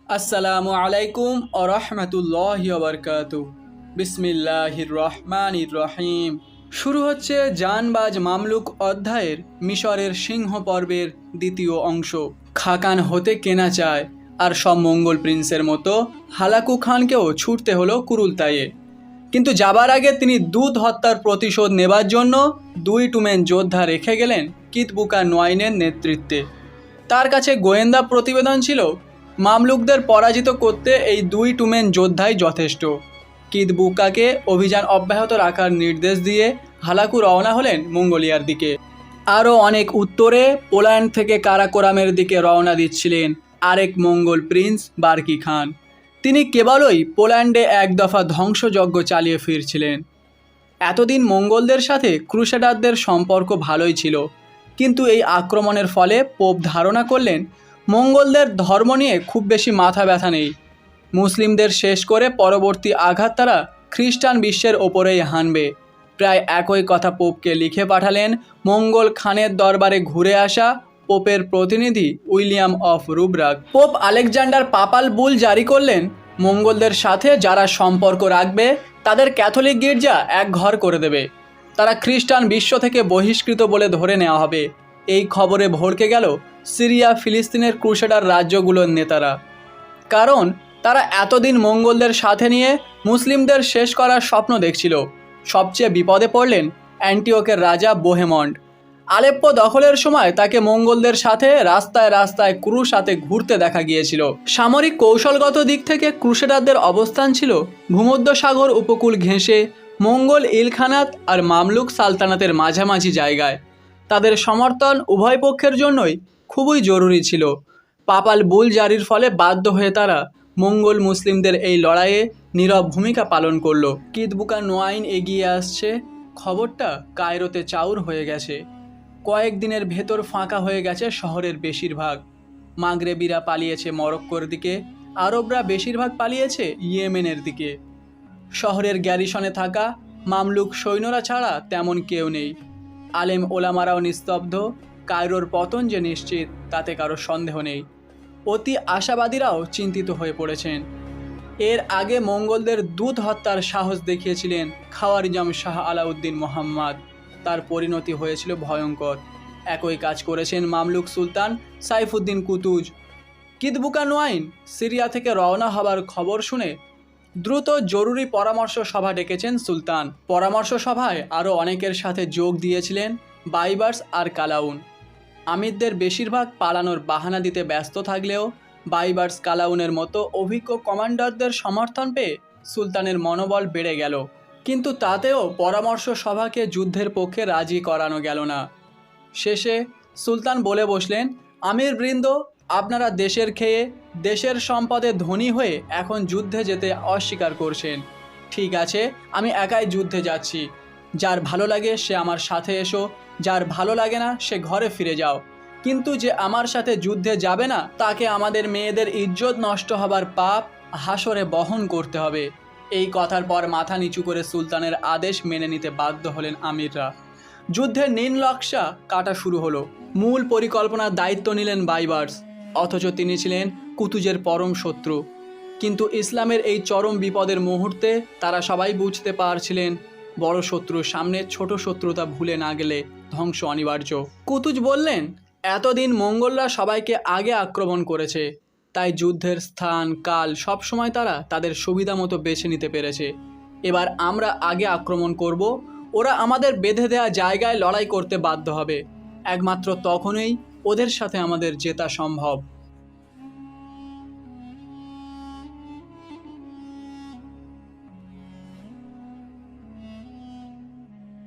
আসসালামু আলাইকুম ও রহমতুল্লাহি ওয়া বারাকাতুহু। বিসমিল্লাহির রহমানির রহিম। শুরু হচ্ছে জানবাজ মামলুক অধ্যায়ের মিশরের সিংহ পর্বের দ্বিতীয় অংশ। খাকান হতে কেনা চায়, আর সব মঙ্গল প্রিন্সের মতো হালাকু খানকেও ছুটতে হলো কুরুলতাইয়ে। কিন্তু যাবার আগে তিনি দুধ হত্যার প্রতিশোধ নেবার জন্য দুই টুমেন যোদ্ধা রেখে গেলেন কিতবুকা নোয়াইনের নেতৃত্বে। তার কাছে গোয়েন্দা প্রতিবেদন ছিল মামলুকদের পরাজিত করতে এই দুই টুমেন যোদ্ধাই যথেষ্ট। কিতবুকাকে অভিযান অব্যাহত রাখার নির্দেশ দিয়ে হালাকু রওনা হলেন মঙ্গোলিয়ার দিকে। আরও অনেক উত্তরে পোল্যান্ড থেকে কারাকোরামের দিকে রওনা দিচ্ছিলেন আরেক মঙ্গল প্রিন্স বার্কি খান। তিনি কেবলই পোল্যান্ডে এক দফা ধ্বংসযজ্ঞ চালিয়ে ফিরছিলেন। এতদিন মঙ্গলদের সাথে ক্রুসেডারদের সম্পর্ক ভালোই ছিল, কিন্তু এই আক্রমণের ফলে পোপ ধারণা করলেন মঙ্গলদের ধর্ম নিয়ে খুব বেশি মাথা ব্যথা নেই। মুসলিমদের শেষ করে পরবর্তী আঘাত তারা খ্রিস্টান বিশ্বের ওপরেই হানবে। প্রায় একই কথা পোপকে লিখে পাঠালেন মঙ্গল খানের দরবারে ঘুরে আসা পোপের প্রতিনিধি উইলিয়াম অফ রুব্রাগ। পোপ আলেকজান্ডার পাপাল বুল জারি করলেন মঙ্গলদের সাথে যারা সম্পর্ক রাখবে তাদের ক্যাথলিক গির্জা এক ঘর করে দেবে, তারা খ্রিস্টান বিশ্ব থেকে বহিষ্কৃত বলে ধরে নেওয়া হবে। এই খবরে ভড়কে গেল সিরিয়া ফিলিস্তিনের ক্রুসেডার রাজ্যগুলোর নেতারা, কারণ তারা এতদিন মঙ্গলদের সাথে নিয়ে মুসলিমদের শেষ করার স্বপ্ন দেখছিল। সবচেয়ে বিপদে পড়লেন অ্যান্টিওকের রাজা বোহেমন্ড। আলেপ্পো দখলের সময় তাকে মঙ্গলদের সাথে রাস্তায় রাস্তায় ক্রুশ হাতে ঘুরতে দেখা গিয়েছিল। সামরিক কৌশলগত দিক থেকে ক্রুসেডারদের অবস্থান ছিল ভূমধ্যসাগর উপকূল ঘেঁষে মঙ্গল ইলখানাত আর মামলুক সালতানাতের মাঝামাঝি জায়গায়। তাদের সমর্থন উভয় পক্ষের জন্যই খুবই জরুরি ছিল। পাপাল বুল জারির ফলে বাধ্য হয়ে তারা মঙ্গল মুসলিমদের এই লড়াইয়ে নীরব ভূমিকা পালন করলো। কিতবুকা নোয়াইন এগিয়ে আসছে, খবরটা কায়রোতে চাউর হয়ে গেছে। কয়েকদিনের ভেতর ফাঁকা হয়ে গেছে শহরের বেশিরভাগ। মাগরেবিরা পালিয়েছে মরক্কোর দিকে, আরবরা বেশিরভাগ পালিয়েছে ইয়েমেনের দিকে। শহরের গ্যারিসনে থাকা মামলুক সৈন্যরা ছাড়া তেমন কেউ নেই। আলেম ওলামারাও নিস্তব্ধ। কায়রোর পতন যে নিশ্চিত তাতে কারো সন্দেহ নেই। অতি আশাবাদীরাও চিন্তিত হয়ে পড়েছেন। এর আগে মঙ্গলদের দুধ হত্যার সাহস দেখিয়েছিলেন খাওয়ারিজম শাহ আলাউদ্দিন মোহাম্মদ। তার পরিণতি হয়েছিল ভয়ঙ্কর। একই কাজ করেছেন মামলুক সুলতান সাইফুদ্দিন কুতুজ। কিতবুকা নোয়াইন সিরিয়া থেকে রওনা হবার খবর শুনে দ্রুত জরুরি পরামর্শ সভা ডেকেছেন সুলতান। পরামর্শ সভায় আরও অনেকের সাথে যোগ দিয়েছিলেন বাইবার্স আর কালাউন। আমিরদের বেশিরভাগ পালানোর বাহানা দিতে ব্যস্ত থাকলেও বাইবার্স কালাউনের মতো অভিজ্ঞ কমান্ডারদের সমর্থন পেয়ে সুলতানের মনোবল বেড়ে গেল। কিন্তু তাতেও পরামর্শ সভাকে যুদ্ধের পক্ষে রাজি করানো গেল না। শেষে সুলতান বলে বসলেন, আমির বৃন্দ, আপনারা দেশের খেয়ে দেশের সম্পদে ধনী হয়ে এখন যুদ্ধে যেতে অস্বীকার করছেন। ঠিক আছে, আমি একাই যুদ্ধে যাচ্ছি। যার ভালো লাগে সে আমার সাথে এসো, যার ভালো লাগে না সে ঘরে ফিরে যাও। কিন্তু যে আমার সাথে যুদ্ধে যাবে না তাকে আমাদের মেয়েদের ইজ্জত নষ্ট হবার পাপ হাসরে বহন করতে হবে। এই কথার পর মাথা নিচু করে সুলতানের আদেশ মেনে নিতে বাধ্য হলেন আমিররা। যুদ্ধের নীল নকশা কাটা শুরু হলো। মূল পরিকল্পনার দায়িত্ব নিলেন বাইবার্স, অথচ তিনি ছিলেন কুতুজের পরম শত্রু। কিন্তু ইসলামের এই চরম বিপদের মুহূর্তে তারা সবাই বুঝতে পারছিলেন বড় শত্রুর সামনে ছোট শত্রুতা ভুলে না গেলে ধ্বংস অনিবার্য। কুতুজ বললেন, এতদিন মঙ্গলরা সবাইকে আগে আক্রমণ করেছে, তাই যুদ্ধের স্থান কাল সবসময় তারা তাদের সুবিধা মতো বেছে নিতে পেরেছে। এবার আমরা আগে আক্রমণ করব, ওরা আমাদের বেঁধে দেওয়া জায়গায় লড়াই করতে বাধ্য হবে। একমাত্র তখনই ওদের সাথে আমাদের জেতা সম্ভব।